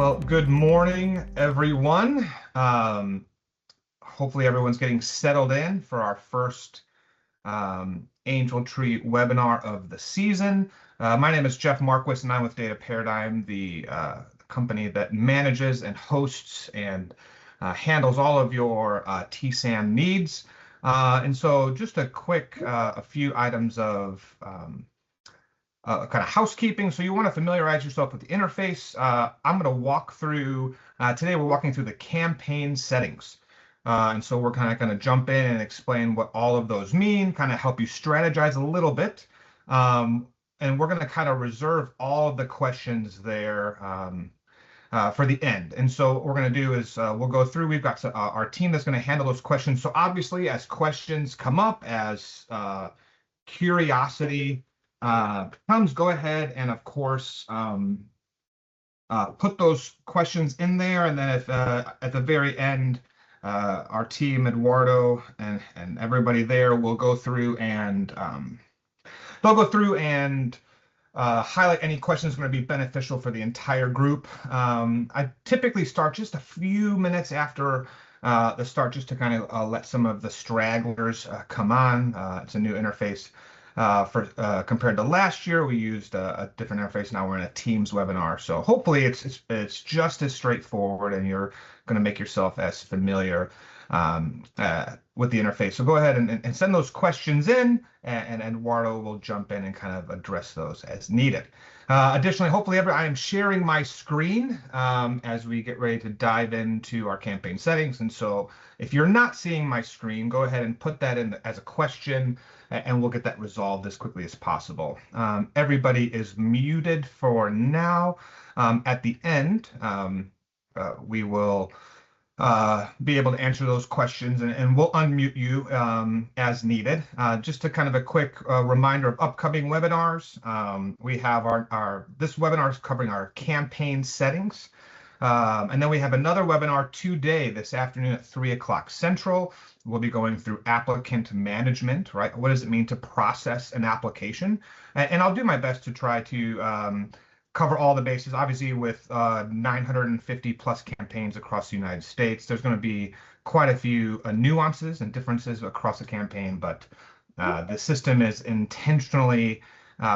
Well, good morning, everyone. Hopefully everyone's getting settled in for our first Angel Tree webinar of the season. My name is Jeff Marquis, and I'm with Data Paradigm, the company that manages and hosts and handles all of your TSAM needs. And so just a few items of kind of housekeeping. So you want to familiarize yourself with the interface. I'm going to walk through, today we're walking through the campaign settings. And so we're kind of going to jump in and explain what all of those mean, kind of help you strategize a little bit. And we're going to kind of reserve all of the questions there for the end. And so what we're going to do is we'll go through, we've got our team that's going to handle those questions. So obviously as questions come up, as curiosity comes, go ahead and of course put those questions in there, and then if at the very end our team, Eduardo and everybody there, will go through and they'll go through and highlight any questions going to be beneficial for the entire group. I typically start just a few minutes after the start, just to kind of let some of the stragglers come on. It's a new interface. Compared to last year, we used a different interface. Now we're in a Teams webinar, so hopefully it's just as straightforward, and you're going to make yourself as familiar with the interface. So go ahead and send those questions in, and Eduardo will jump in and kind of address those as needed. Additionally, hopefully I am sharing my screen as we get ready to dive into our campaign settings. And so if you're not seeing my screen, go ahead and put that in as a question, and we'll get that resolved as quickly as possible. Everybody is muted for now. At the end, we will be able to answer those questions, and we'll unmute you as needed. Just a kind of a quick reminder of upcoming webinars. We have this webinar is covering our campaign settings. And then we have another webinar today, this afternoon at 3 o'clock Central. We'll be going through applicant management, right? What does it mean to process an application? And I'll do my best to try to cover all the bases. Obviously, with 950 plus campaigns across the United States, there's going to be quite a few nuances and differences across the campaign, but the system is intentionally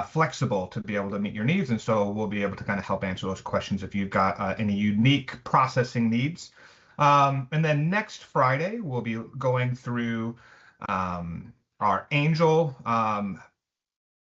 flexible to be able to meet your needs. And so we'll be able to kind of help answer those questions if you've got any unique processing needs. And then next Friday, we'll be going through our Angel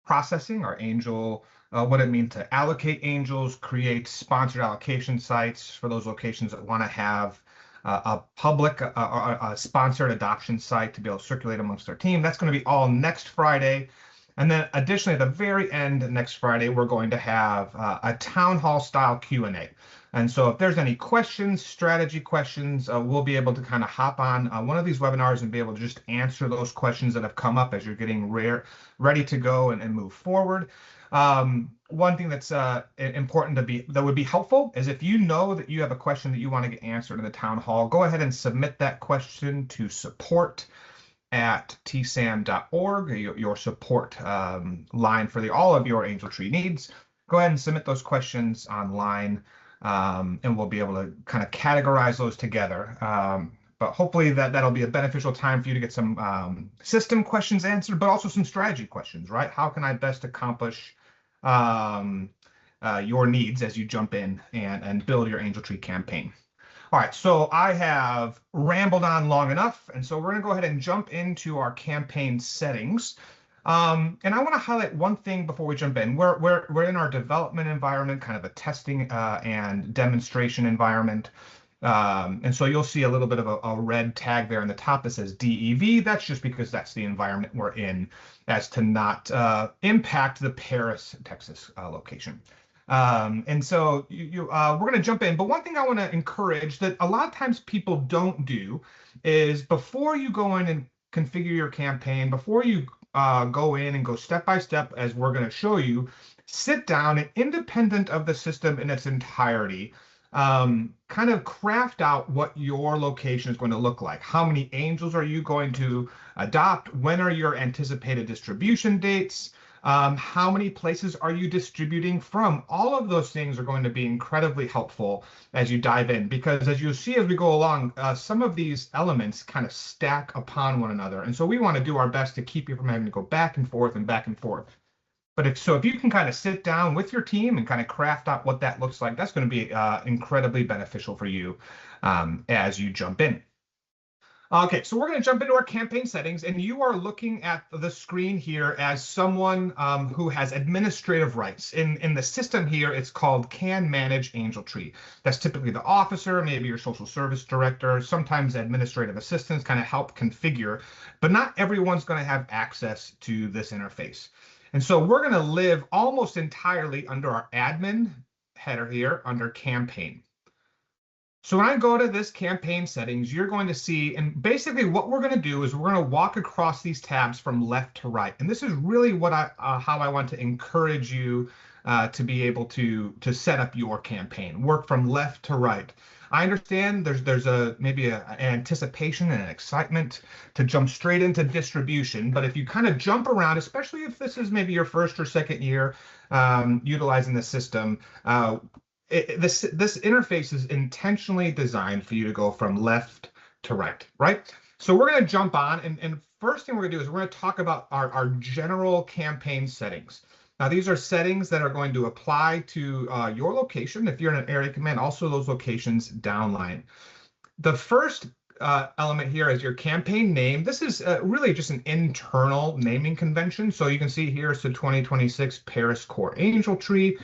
processing, our Angel, what it means to allocate angels, create sponsored allocation sites for those locations that want to have a public, a sponsored adoption site to be able to circulate amongst their team. That's going to be all next Friday. And then additionally, at the very end next Friday, we're going to have a town hall style Q&A. And so if there's any questions, strategy questions, we'll be able to kind of hop on one of these webinars and be able to just answer those questions that have come up as you're getting ready to go and move forward. One thing that's important that would be helpful is if you know that you have a question that you want to get answered in the town hall, go ahead and submit that question to support@tsam.org, your support line for all of your Angel Tree needs. Go ahead and submit those questions online, and we'll be able to kind of categorize those together. But hopefully that'll be a beneficial time for you to get some system questions answered, but also some strategy questions, right? How can I best accomplish your needs as you jump in and build your Angel Tree campaign? All right, so I have rambled on long enough, and so we're going to go ahead and jump into our campaign settings. And I want to highlight one thing before we jump in. We're in our development environment, kind of a testing and demonstration environment. And so you'll see a little bit of a red tag there on the top that says DEV. That's just because that's the environment we're in, as to not impact the Paris, Texas location. And so we're going to jump in. But one thing I want to encourage that a lot of times people don't do is, before you go in and configure your campaign, before you go in and go step by step, as we're going to show you, sit down and, independent of the system in its entirety, kind of craft out what your location is going to look like. How many angels are you going to adopt? When are your anticipated distribution dates? How many places are you distributing from? All of those things are going to be incredibly helpful as you dive in, because as you'll see as we go along, some of these elements kind of stack upon one another. And so we want to do our best to keep you from having to go back and forth and back and forth. But if you can kind of sit down with your team and kind of craft out what that looks like, that's going to be incredibly beneficial for you as you jump in. Okay, so we're going to jump into our campaign settings, and you are looking at the screen here as someone who has administrative rights. In the system here, it's called Can Manage Angel Tree. That's typically the officer, maybe your social service director, sometimes administrative assistants kind of help configure, but not everyone's going to have access to this interface. And so we're going to live almost entirely under our admin header here under campaign. So when I go to this campaign settings, you're going to see, and basically what we're going to do is we're going to walk across these tabs from left to right. And this is really what how I want to encourage you to be able to set up your campaign, work from left to right. I understand there's maybe an anticipation and an excitement to jump straight into distribution, but if you kind of jump around, especially if this is maybe your first or second year utilizing the system, this interface is intentionally designed for you to go from left to right, right? So we're going to jump on, and first thing we're going to do is we're going to talk about our general campaign settings. Now, these are settings that are going to apply to your location if you're in an area command, also those locations downline. The first element here is your campaign name. This is really just an internal naming convention. So you can see here, so 2026 Paris Core Angel Tree.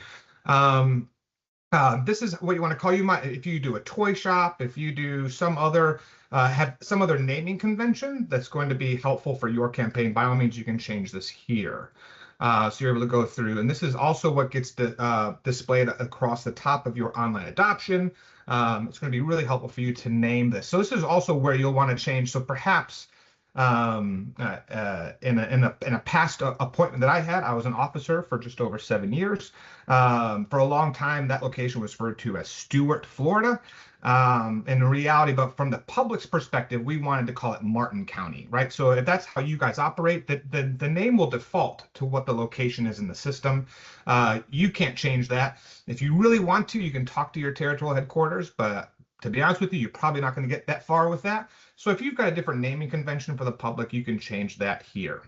This is what you want to call if you do a toy shop, if you do some other have some other naming convention that's going to be helpful for your campaign, by all means you can change this here. So you're able to go through, and this is also what gets displayed across the top of your online adoption. It's going to be really helpful for you to name this. So this is also where you'll want to change. So perhaps in a past appointment that I had, I was an officer for just over 7 years. For a long time, that location was referred to as Stuart, Florida. In reality, but from the public's perspective, we wanted to call it Martin County, right? So if that's how you guys operate, the name will default to what the location is in the system. You can't change that. If you really want to, you can talk to your territorial headquarters, but to be honest with you, you're probably not going to get that far with that. So if you've got a different naming convention for the public, you can change that here.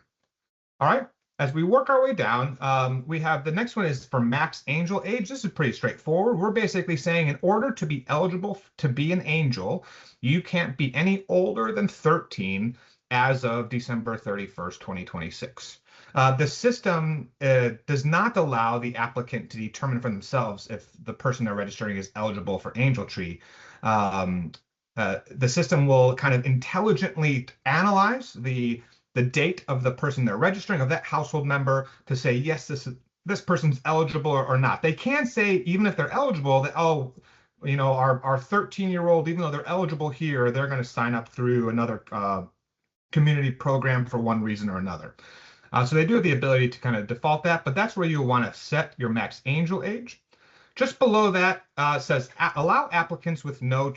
All right. As we work our way down, we have the next one is for max angel age. This is pretty straightforward. We're basically saying in order to be eligible to be an angel, you can't be any older than 13 as of December 31st, 2026. The system does not allow the applicant to determine for themselves if the person they're registering is eligible for Angel Tree. The system will kind of intelligently analyze the date of the person they're registering, of that household member, to say, yes, this person's eligible or not. They can say, even if they're eligible, that, oh, you know, our 13-year-old, even though they're eligible here, they're going to sign up through another community program for one reason or another. So they do have the ability to kind of default that, but that's where you'll want to set your max angel age. Just below that says allow applicants with no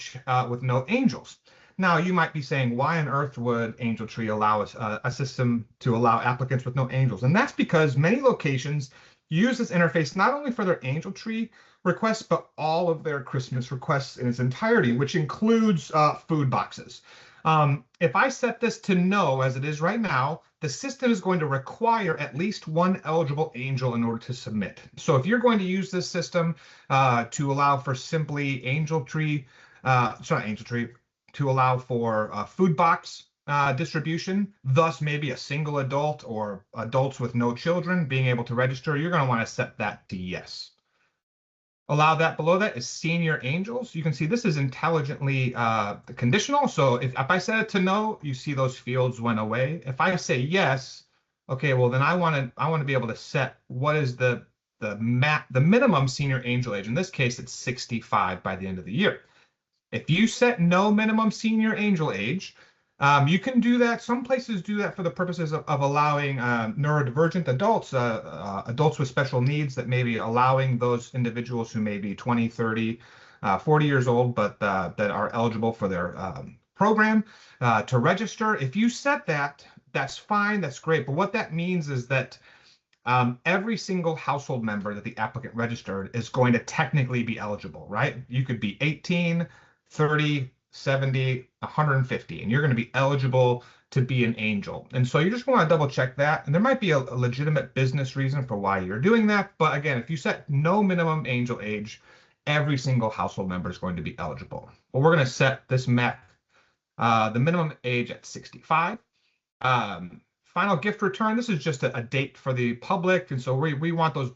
angels. Now you might be saying, why on earth would Angel Tree allow us a system to allow applicants with no angels? And that's because many locations use this interface not only for their Angel Tree requests, but all of their Christmas requests in its entirety, which includes food boxes. If I set this to no, as it is right now, the system is going to require at least one eligible angel in order to submit. So if you're going to use this system to allow for simply Angel Tree, to allow for food box distribution, thus maybe a single adult or adults with no children being able to register, you're going to want to set that to yes. Allow that below that is senior angels. You can see this is intelligently conditional. So if I set it to no, you see those fields went away. If I say yes, okay, well then I want to be able to set what is the minimum senior angel age. In this case, it's 65 by the end of the year. If you set no minimum senior angel age, you can do that. Some places do that for the purposes of allowing neurodivergent adults, adults with special needs, that may be allowing those individuals who may be 20, 30, 40 years old, but that are eligible for their program to register. If you set that, that's fine, that's great. But what that means is that every single household member that the applicant registered is going to technically be eligible, right? You could be 18, 30, 70, 150, and you're going to be eligible to be an angel. And so you just want to double check that. And there might be a legitimate business reason for why you're doing that. But again, if you set no minimum angel age, every single household member is going to be eligible. Well, we're going to set this the minimum age at 65. Final gift return. This is just a date for the public. And so we want those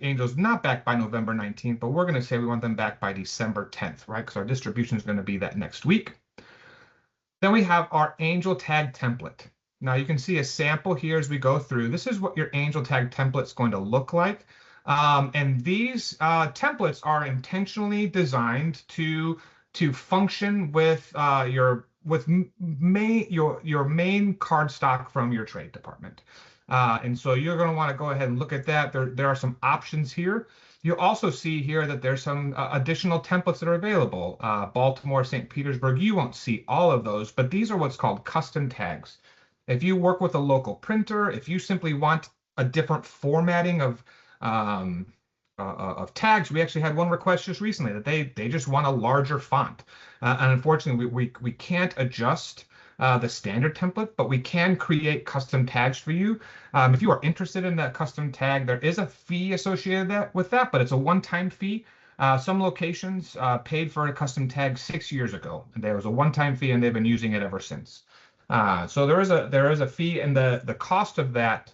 angels not back by November 19th, but we're going to say we want them back by December 10th, right? Because our distribution is going to be that next week. Then we have our angel tag template. Now you can see a sample here as we go through. This is what your angel tag template is going to look like. And these templates are intentionally designed to function with your main card stock from your trade department. And so you're going to want to go ahead and look at that. There are some options here. You'll also see here that there's some additional templates that are available. Baltimore, St. Petersburg, you won't see all of those, but these are what's called custom tags. If you work with a local printer, if you simply want a different formatting of tags, we actually had one request just recently that they just want a larger font. And unfortunately, we can't adjust the standard template, but we can create custom tags for you. If you are interested in that custom tag, there is a fee associated with that, but it's a one-time fee. Some locations paid for a custom tag 6 years ago, and there was a one-time fee, and they've been using it ever since. So there is a fee, and the cost of that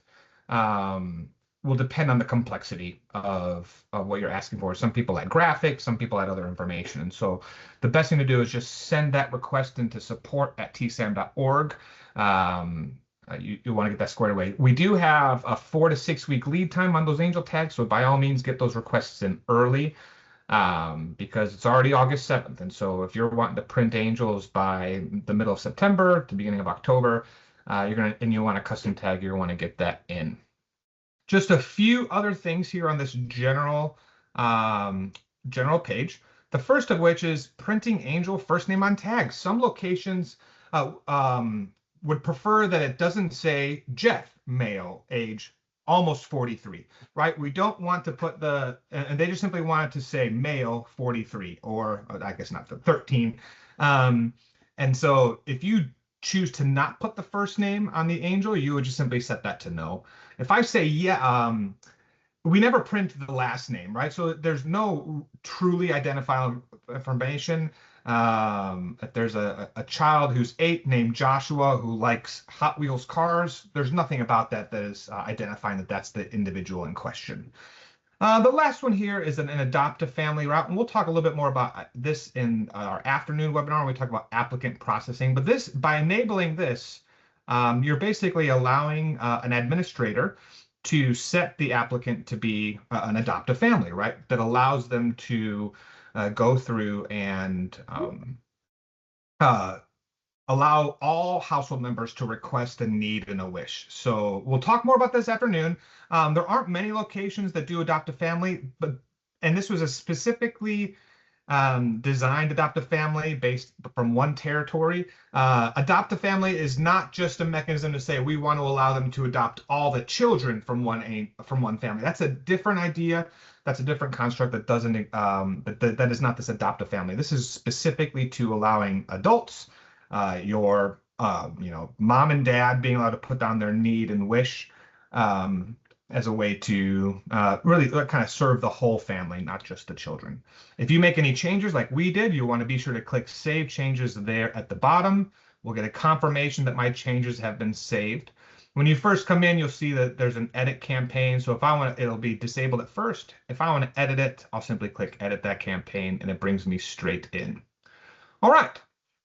will depend on the complexity of what you're asking for. Some people add graphics, some people add other information. And so the best thing to do is just send that request into support@tsam.org. You want to get that squared away. We do have a 4 to 6 week lead time on those angel tags. So by all means, get those requests in early because it's already August 7th. And so if you're wanting to print angels by the middle of September to beginning of October, you want a custom tag, you want to get that in. Just a few other things here on this general page. The first of which is printing angel first name on tags. Some locations would prefer that it doesn't say Jeff, male, age almost 43, right? We don't want to put and they just simply want it to say male 43, or I guess not, 13. And so if you choose to not put the first name on the angel, you would just simply set that to no. If I say, we never print the last name, right? So there's no truly identifiable information. If there's a child who's 8 named Joshua who likes Hot Wheels cars, there's nothing about that is identifying that that's the individual in question. The last one here is an adopt a family route, and we'll talk a little bit more about this in our afternoon webinar when we talk about applicant processing. But by enabling this, you're basically allowing an administrator to set the applicant to be an adopt a family, right? That allows them to go through and allow all household members to request a need and a wish. So we'll talk more about this afternoon. There aren't many locations that do adopt a family, and this was a specifically designed adopt a family based from one territory. Adopt a family is not just a mechanism to say we want to allow them to adopt all the children from one family. That's a different idea. That's a different construct that doesn't that is not this adopt a family. This is specifically to allowing adults, your mom and dad being allowed to put down their need and wish as a way to really kind of serve the whole family, not just the children. If you make any changes like we did, you want to be sure to click Save Changes there at the bottom. We'll get a confirmation that my changes have been saved. When you first come in, you'll see that there's an edit campaign. So if I want, it'll be disabled at first. If I want to edit it, I'll simply click Edit that campaign, and it brings me straight in. All right.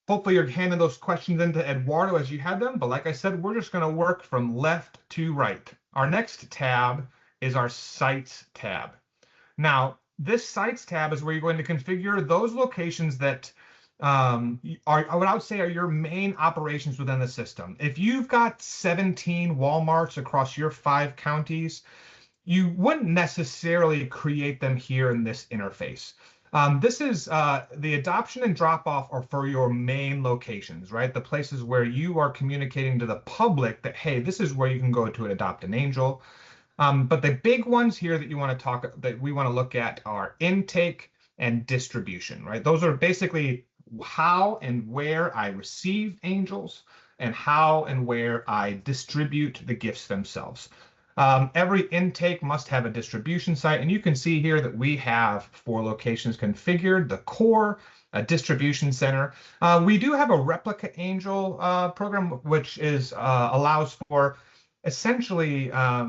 Hopefully you're handing those questions into Eduardo as you had them. But like I said, we're just going to work from left to right. Our next tab is our Sites tab. Now, this Sites tab is where you're going to configure those locations that what I would say are your main operations within the system. If you've got 17 Walmarts across your 5 counties, you wouldn't necessarily create them here in this interface. This is the adoption and drop-off are for your main locations, right? The places where you are communicating to the public that, hey, this is where you can go to adopt an angel. But the big ones here that we want to look at are intake and distribution, right? Those are basically how and where I receive angels and how and where I distribute the gifts themselves. Every intake must have a distribution site, and you can see here that we have 4 locations configured: the core, a distribution center. We do have a replica angel program, which is allows for essentially I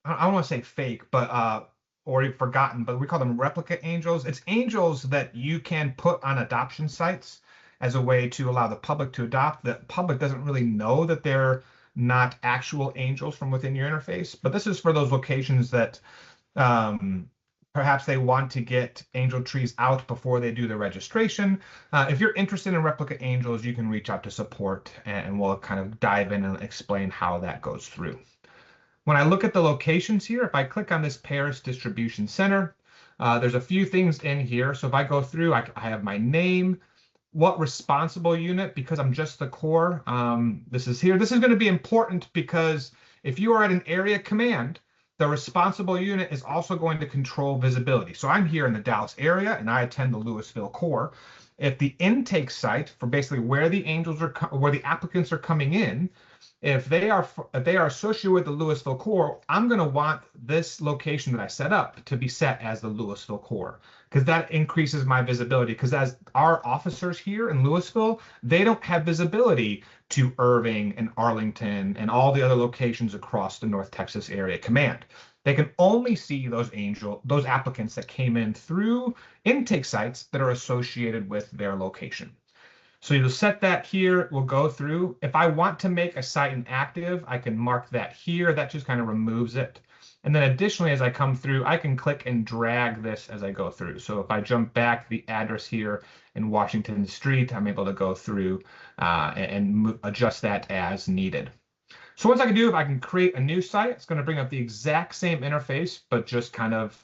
don't want to say fake, but or forgotten, but we call them replica angels. It's angels that you can put on adoption sites as a way to allow the public to adopt. The public doesn't really know that they're not actual angels from within your interface, but this is for those locations that um, perhaps they want to get angel trees out before they do the registration. If you're interested in replica angels, you can reach out to support and we'll kind of dive in and explain how that goes through. When I look at the locations here, if I click on this Paris Distribution Center, there's a few things in here. So if I go through, I have my name, what responsible unit, because I'm just the core. This is here. This is going to be important because if you are at an area command, the responsible unit is also going to control visibility. So I'm here in the Dallas area and I attend the Louisville core. If the intake site for basically where the angels are, where the applicants are coming in, if they are associated with the Louisville core, I'm going to want this location that I set up to be set as the Louisville core, because that increases my visibility. Because as our officers here in Louisville, they don't have visibility to Irving and Arlington and all the other locations across the North Texas Area Command. They can only see those applicants that came in through intake sites that are associated with their location. So you'll set that here. We'll go through. If I want to make a site inactive, I can mark that here. That just kind of removes it. And then additionally, as I come through, I can click and drag this as I go through. So if I jump back the address here in Washington Street, I'm able to go through and adjust that as needed. So once I can do it, I can create a new site. It's going to bring up the exact same interface, but just kind of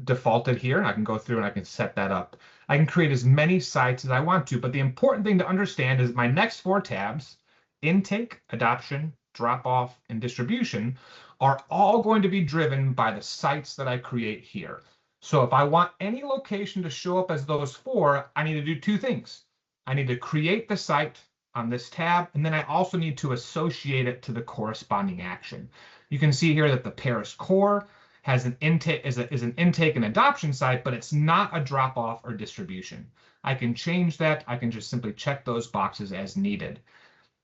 defaulted here. And I can go through and I can set that up. I can create as many sites as I want to, but the important thing to understand is my next 4 tabs, intake, adoption, drop off, and distribution, are all going to be driven by the sites that I create here. So if I want any location to show up as those 4, I need to do 2 things. I need to create the site on this tab, and then I also need to associate it to the corresponding action. You can see here that the Paris core has an intake is an intake and adoption site, but it's not a drop off or distribution. I can change that. I can just simply check those boxes as needed.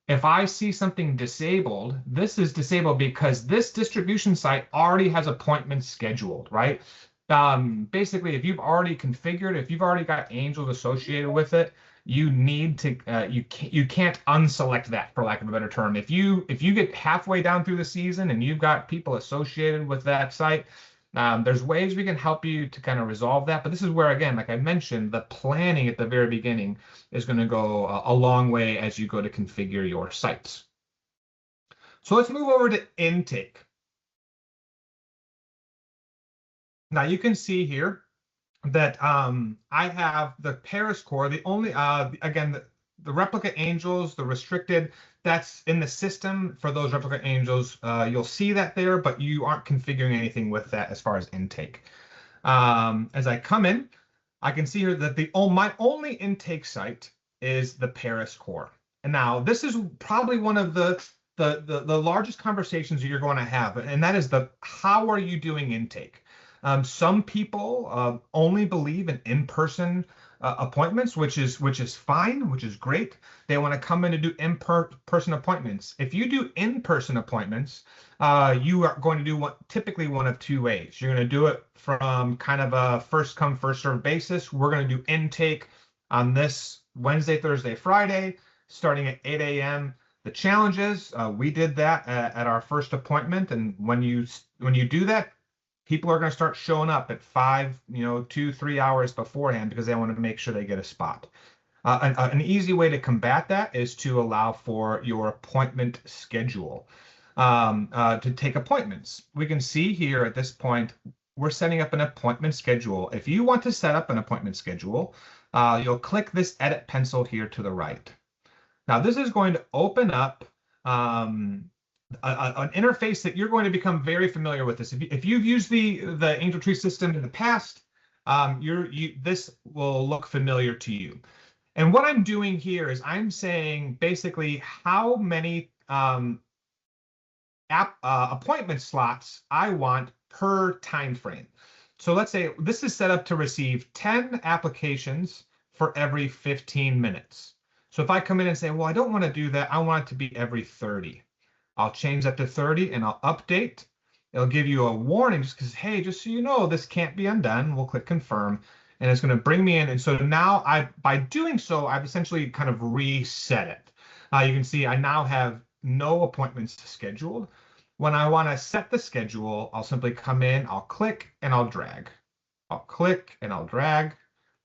If I see something disabled, this is disabled because this distribution site already has appointments scheduled, right? Basically, if you've already configured, if you've already got angels associated with it, you need to you can't unselect that, for lack of a better term. If you get halfway down through the season and you've got people associated with that site, there's ways we can help you to kind of resolve that. But this is where, again, like I mentioned, the planning at the very beginning is going to go a long way as you go to configure your sites. So let's move over to intake. Now you can see here that I have the Paris core. The only again the replica angels, the restricted, that's in the system for those replica angels. You'll see that there, but you aren't configuring anything with that as far as intake. As I come in, I can see here that my only intake site is the Paris core. And now this is probably one of the largest conversations you're going to have, and that is how are you doing intake? Some people only believe in in-person appointments, which is fine, which is great. They want to come in to do in-person appointments. If you do in-person appointments, you are going to do typically one of 2 ways. You're going to do it from kind of a first come, first served basis. We're going to do intake on this Wednesday, Thursday, Friday, starting at 8 a.m. The challenge is we did that at our first appointment, and when you do that, people are going to start showing up at 2-3 hours beforehand because they want to make sure they get a spot. An easy way to combat that is to allow for your appointment schedule to take appointments. We can see here at this point, we're setting up an appointment schedule. If you want to set up an appointment schedule, you'll click this edit pencil here to the right. Now, this is going to open up an interface that you're going to become very familiar with this. If you've used the Angel Tree system in the past, this will look familiar to you. And what I'm doing here is I'm saying basically how many appointment slots I want per time frame. So let's say this is set up to receive 10 applications for every 15 minutes. So if I come in and say, well, I don't want to do that, I want it to be every 30. I'll change that to 30 and I'll update. It'll give you a warning just because, hey, just so you know, this can't be undone. We'll click confirm and it's going to bring me in. And so now by doing so, I've essentially kind of reset it. You can see I now have no appointments scheduled. When I want to set the schedule, I'll simply come in, I'll click and I'll drag. I'll click and I'll drag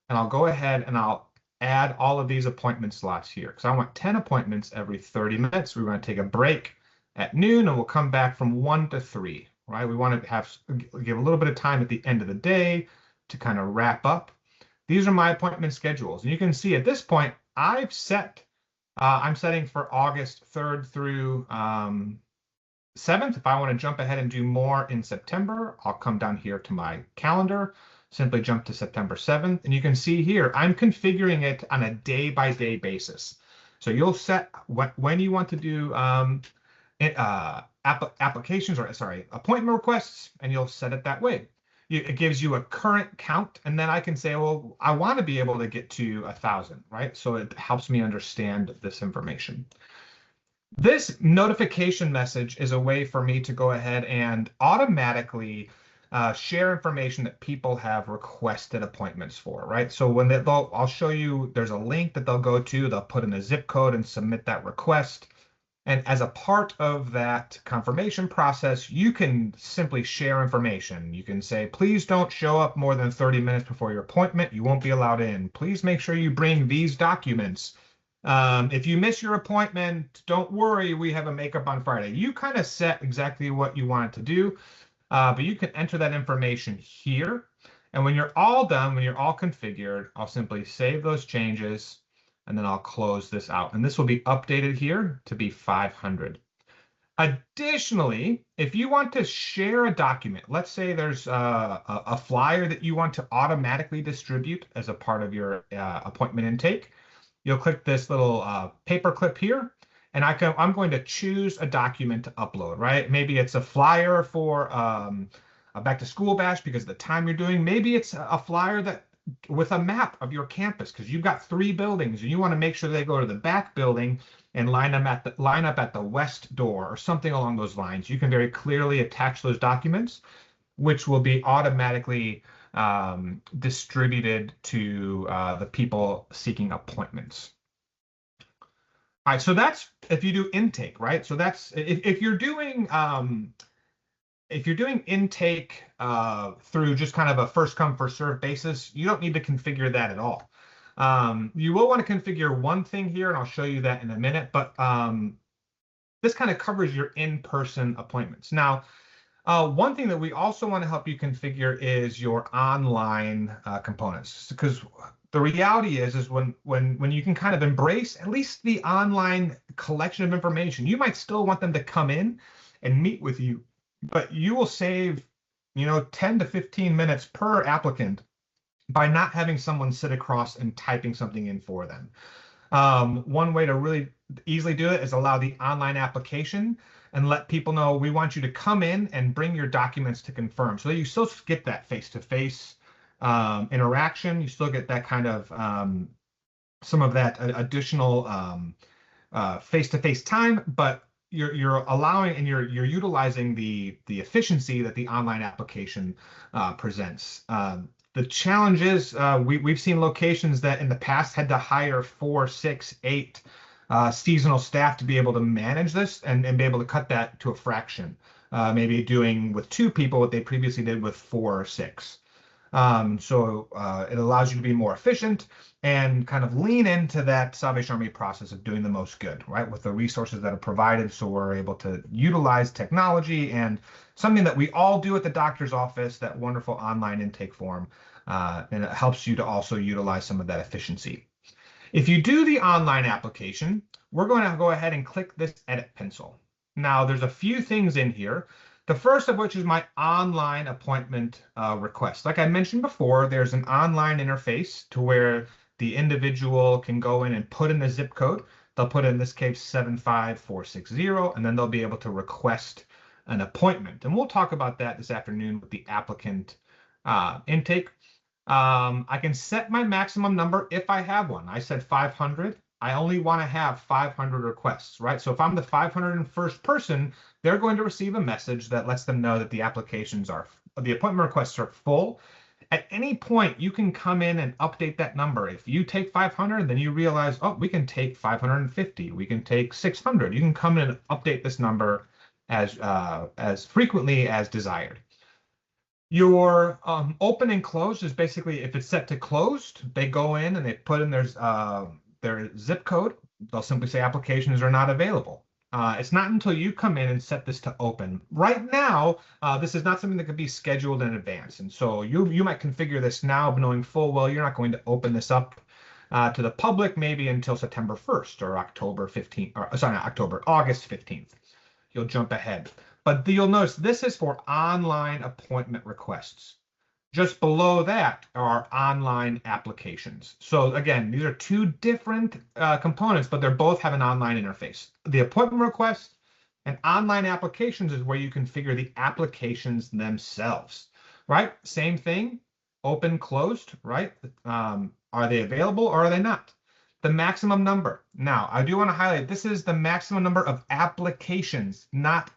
and I'll go ahead and I'll add all of these appointment slots here because I want 10 appointments every 30 minutes. We're going to take a break at noon and we'll come back from 1 to 3, right? We want to give a little bit of time at the end of the day to kind of wrap up. These are my appointment schedules. And you can see at this point, I'm setting for August 3rd through 7th. If I want to jump ahead and do more in September, I'll come down here to my calendar, simply jump to September 7th. And you can see here, I'm configuring it on a day-by-day basis. So you'll set when you want to do applications or appointment requests, and you'll set it that way. It gives you a current count, and then I can say, well, I want to be able to get to 1,000, right? So it helps me understand this information. This notification message is a way for me to go ahead and automatically share information that people have requested appointments for, right? So when I'll show you, there's a link that they'll go to, they'll put in a zip code and submit that request. And as a part of that confirmation process, you can simply share information. You can say, please don't show up more than 30 minutes before your appointment. You won't be allowed in. Please make sure you bring these documents. If you miss your appointment, don't worry, we have a makeup on Friday. You kind of set exactly what you want it to do, but you can enter that information here. And when you're all done, when you're all configured, I'll simply save those changes, and then I'll close this out. And this will be updated here to be 500. Additionally, if you want to share a document, let's say there's a flyer that you want to automatically distribute as a part of your appointment intake, you'll click this little paper clip here, and I'm going to choose a document to upload, right? Maybe it's a flyer for a back to school bash because of the time you're doing. Maybe it's a flyer that with a map of your campus because you've got 3 buildings and you want to make sure they go to the back building and line up at the west door or something along those lines. You can very clearly attach those documents, which will be automatically distributed to the people seeking appointments. All right, so that's if you do intake, right? So that's if you're doing intake through just kind of a first come first serve basis, you don't need to configure that at all. You will want to configure one thing here, and I'll show you that in a minute, but this kind of covers your in-person appointments. Now, one thing that we also want to help you configure is your online components, because the reality is when you can kind of embrace at least the online collection of information, you might still want them to come in and meet with you, but you will save, 10 to 15 minutes per applicant by not having someone sit across and typing something in for them. One way to really easily do it is allow the online application and let people know we want you to come in and bring your documents to confirm. So that you still get that face-to-face interaction. You still get that kind of some of that additional face-to-face time, but you're allowing and you're utilizing the efficiency that the online application presents. The challenge is we've seen locations that in the past had to hire 4, 6, 8 seasonal staff to be able to manage this and be able to cut that to a fraction, maybe doing with 2 people what they previously did with 4 or 6. So it allows you to be more efficient and kind of lean into that Salvation Army process of doing the most good, right, with the resources that are provided. So we're able to utilize technology and something that we all do at the doctor's office, that wonderful online intake form, and it helps you to also utilize some of that efficiency. If you do the online application, we're going to go ahead and click this edit pencil. Now, there's a few things in here. The first of which is my online appointment request. Like I mentioned before, there's an online interface to where the individual can go in and put in the zip code. They'll put in this case 75460, and then they'll be able to request an appointment. And we'll talk about that this afternoon with the applicant intake. I can set my maximum number if I have one. I said 500. I only want to have 500 requests, right? So if I'm the 501st person, they're going to receive a message that lets them know that the appointment requests are full. At any point, you can come in and update that number. If you take 500, then you realize, oh, we can take 550. We can take 600. You can come in and update this number as frequently as desired. Your open and closed is basically if it's set to closed, they go in and they put in their zip code. They'll simply say applications are not available. It's not until you come in and set this to open. Right now, this is not something that could be scheduled in advance. And so you might configure this now, knowing full well you're not going to open this up to the public maybe until September 1st or October 15th, or sorry, not October, August 15th. You'll jump ahead. But you'll notice this is for online appointment requests. Just below that are online applications. So again, these are two different components, but they both have an online interface. The appointment request and online applications is where you configure the applications themselves, right? Same thing, open, closed, right? Are they available or are they not? The maximum number. Now, I do want to highlight this is the maximum number of applications, not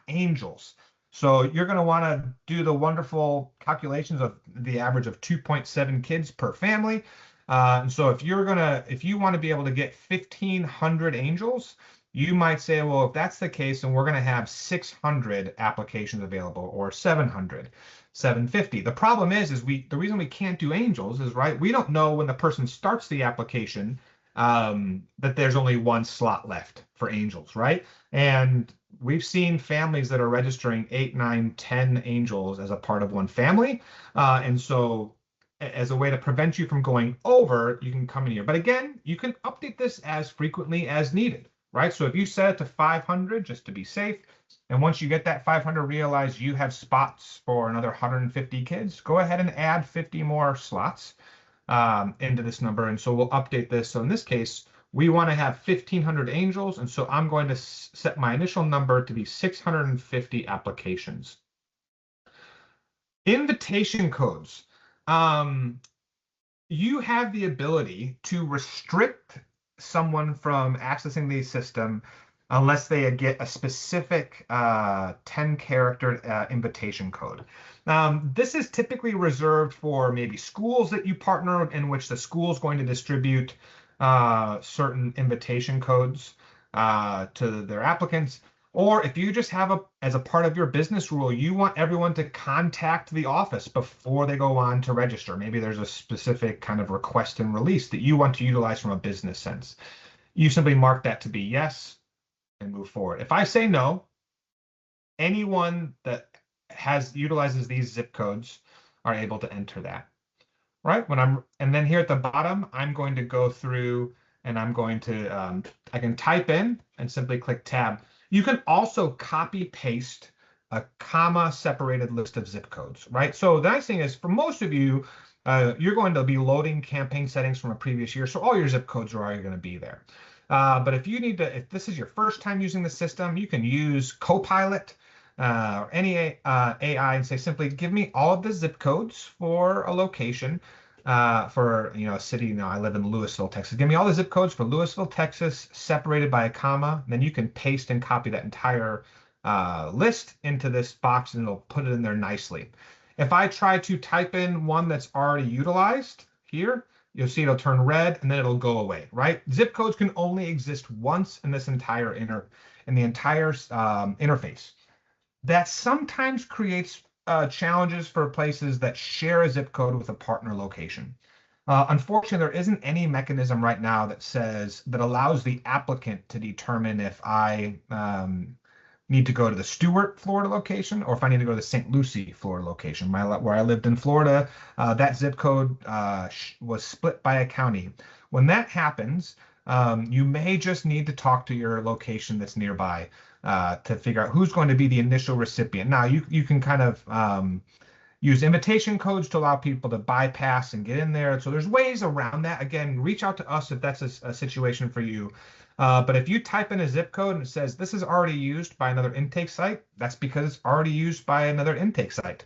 angels. So you're going to want to do the wonderful calculations of the average of 2.7 kids per family. And so if you want to be able to get 1,500 angels, you might say, well, if that's the case, then we're going to have 600 applications available, or 700, 750. The problem is the reason we can't do angels is, right, we don't know when the person starts the application that there's only one slot left for angels, right? And we've seen families that are registering 8, 9, 10 angels as a part of one family. And so as a way to prevent you from going over, you can come in here. But again, you can update this as frequently as needed, right? So if you set it to 500 just to be safe, and once you get that 500, realize you have spots for another 150 kids, go ahead and add 50 more slots into this number. And so we'll update this. So in this case, we want to have 1,500 angels. And so I'm going to set my initial number to be 650 applications. Invitation codes. You have the ability to restrict someone from accessing the system unless they get a specific 10-character invitation code. This is typically reserved for maybe schools that you partner in which the school is going to distribute certain invitation codes to their applicants. Or if you just have as a part of your business rule, you want everyone to contact the office before they go on to register. Maybe there's a specific kind of request and release that you want to utilize from a business sense. You simply mark that to be yes and move forward. If I say no, anyone that utilizes these zip codes are able to enter that, right? And then here at the bottom, I'm going to go through and I'm going to, I can type in and simply click tab. You can also copy paste a comma separated list of zip codes, right? So the nice thing is for most of you, you're going to be loading campaign settings from a previous year. So all your zip codes are already going to be there. But if this is your first time using the system, you can use Copilot or any AI and say simply, give me all of the zip codes for a location for a city. I live in Lewisville, Texas. Give me all the zip codes for Lewisville, Texas, separated by a comma. Then you can paste and copy that entire list into this box, and it'll put it in there nicely. If I try to type in one that's already utilized here, you'll see it'll turn red and then it'll go away, right? Zip codes can only exist once in this entire interface. That sometimes creates challenges for places that share a zip code with a partner location. Unfortunately, there isn't any mechanism right now that allows the applicant to determine if I need to go to the Stuart, Florida location, or if I need to go to the St. Lucie, Florida location. Where I lived in Florida, that zip code was split by a county. When that happens, You may just need to talk to your location that's nearby to figure out who's going to be the initial recipient. Now, you can kind of use invitation codes to allow people to bypass and get in there. So there's ways around that. Again, reach out to us if that's a situation for you. But if you type in a zip code and it says this is already used by another intake site, that's because it's already used by another intake site.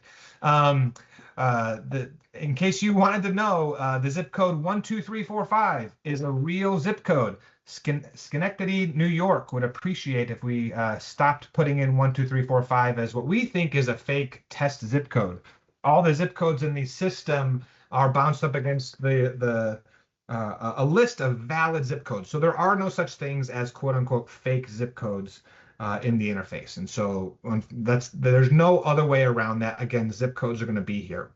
In case you wanted to know, the zip code 12345 is a real zip code. Schenectady, New York would appreciate if we stopped putting in 12345 as what we think is a fake test zip code. All the zip codes in the system are bounced up against a list of valid zip codes. So there are no such things as quote unquote fake zip codes in the interface. And so there's no other way around that. Again, zip codes are going to be here.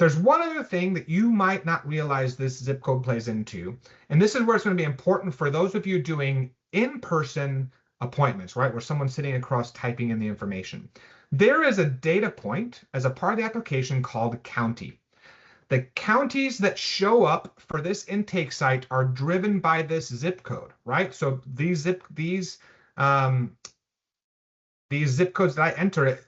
There's one other thing that you might not realize this zip code plays into, and this is where it's going to be important for those of you doing in-person appointments, right, where someone's sitting across typing in the information. There is a data point as a part of the application called county. The counties that show up for this intake site are driven by this zip code, right? So these zip codes that I enter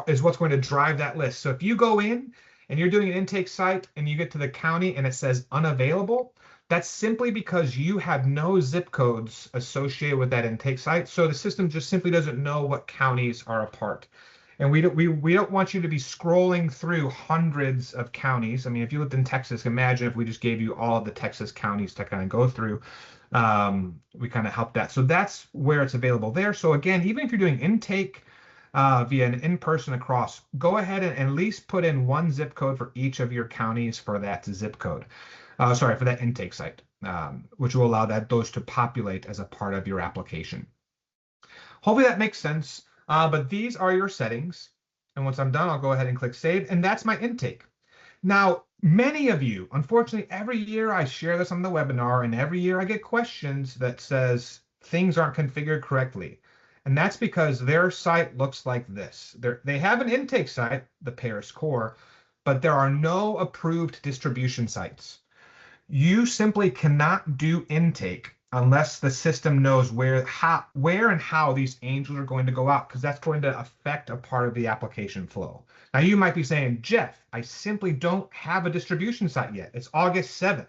is what's going to drive that list. So if you go in and you're doing an intake site and you get to the county and it says unavailable, that's simply because you have no zip codes associated with that intake site. So the system just simply doesn't know what counties are a part. And we don't want you to be scrolling through hundreds of counties. I mean, if you lived in Texas, imagine if we just gave you all of the Texas counties to kind of go through. We kind of help that. So that's where it's available there. So again, even if you're doing intake via an in-person across, go ahead and at least put in one zip code for each of your counties for that zip code. For that intake site, which will allow those to populate as a part of your application. Hopefully that makes sense. But these are your settings. And once I'm done, I'll go ahead and click save. And that's my intake. Now, many of you, unfortunately, every year I share this on the webinar, and every year I get questions that says things aren't configured correctly. And that's because their site looks like this. They have an intake site, the Paris Core, but there are no approved distribution sites. You simply cannot do intake unless the system knows where and how these angels are going to go out, because that's going to affect a part of the application flow. Now you might be saying, Jeff, I simply don't have a distribution site yet. It's August 7th.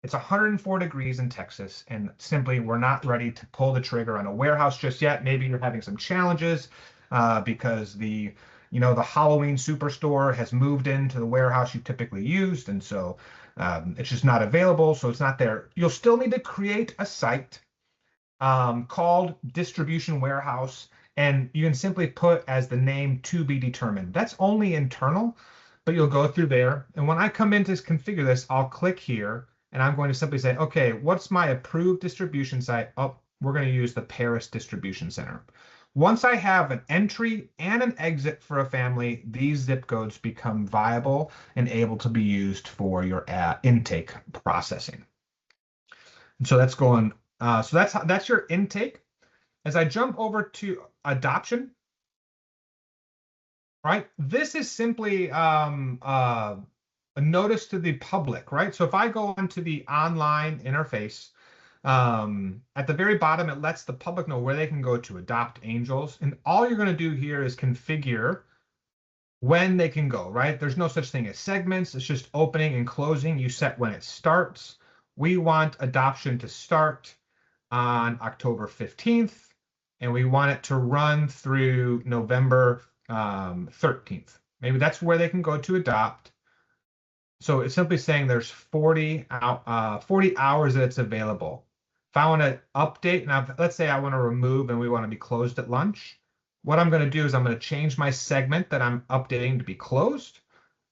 It's 104 degrees in Texas, and simply we're not ready to pull the trigger on a warehouse just yet. Maybe you're having some challenges because the Halloween Superstore has moved into the warehouse you typically used, and so it's just not available, so it's not there. You'll still need to create a site called Distribution Warehouse, and you can simply put as the name to be determined. That's only internal, but you'll go through there. And when I come in to configure this, I'll click here, and I'm going to simply say, okay, what's my approved distribution site? Oh, we're going to use the Paris Distribution Center. Once I have an entry and an exit for a family, these zip codes become viable and able to be used for your intake processing. And so that's going. So that's your intake. As I jump over to adoption, right? This is simply a notice to the public, right? So if I go into the online interface, at the very bottom, it lets the public know where they can go to adopt angels. And all you're going to do here is configure when they can go, right? There's no such thing as segments. It's just opening and closing. You set when it starts. We want adoption to start on October 15th, and we want it to run through November 13th. Maybe that's where they can go to adopt. So it's simply saying there's 40 hours that it's available. If I want to update, now let's say I want to remove and we want to be closed at lunch, what I'm going to do is I'm going to change my segment that I'm updating to be closed,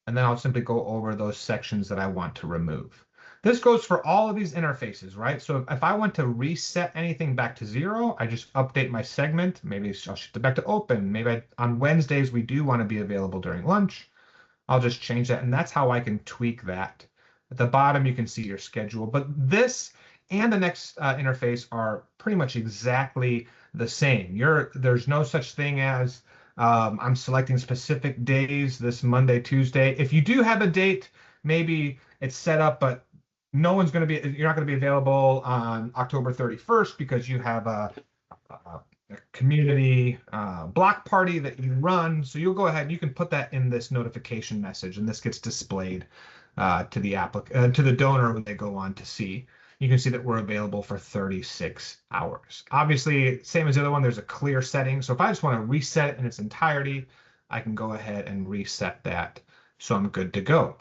and then I'll simply go over those sections that I want to remove. This goes for all of these interfaces, right? So if I want to reset anything back to 0, I just update my segment. Maybe I'll shift it back to open. Maybe on Wednesdays, we do want to be available during lunch. I'll just change that, and that's how I can tweak that. At the bottom, you can see your schedule, but this and the next interface are pretty much exactly the same. There's no such thing as I'm selecting specific days, this Monday, Tuesday. If you do have a date, maybe it's set up, but no one's going to be, you're not going to be available on October 31st because you have a community block party that you run. So you'll go ahead and you can put that in this notification message, and this gets displayed to the donor when they go on to see. You can see that we're available for 36 hours. Obviously, same as the other one, there's a clear setting. So if I just want to reset it in its entirety, I can go ahead and reset that. So I'm good to go.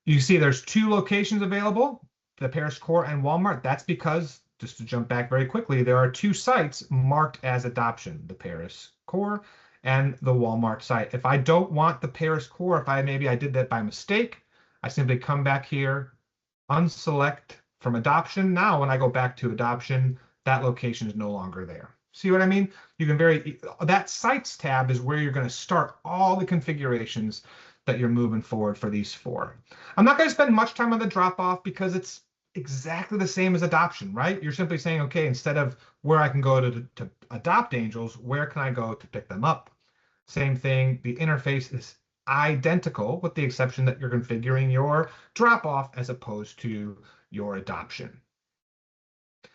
You can see there's 2 locations available, the Paris Core and Walmart. That's because, just to jump back very quickly, there are 2 sites marked as adoption, the Paris Core and the Walmart site. If I don't want the Paris Core, if maybe I did that by mistake, I simply come back here, unselect from adoption. Now, when I go back to adoption, that location is no longer there. See what I mean? You can that sites tab is where you're going to start all the configurations that you're moving forward for these 4. I'm not going to spend much time on the drop off because it's exactly the same as adoption, right? You're simply saying, okay, instead of where I can go to adopt angels, where can I go to pick them up? Same thing. The interface is identical with the exception that you're configuring your drop off as opposed to your adoption.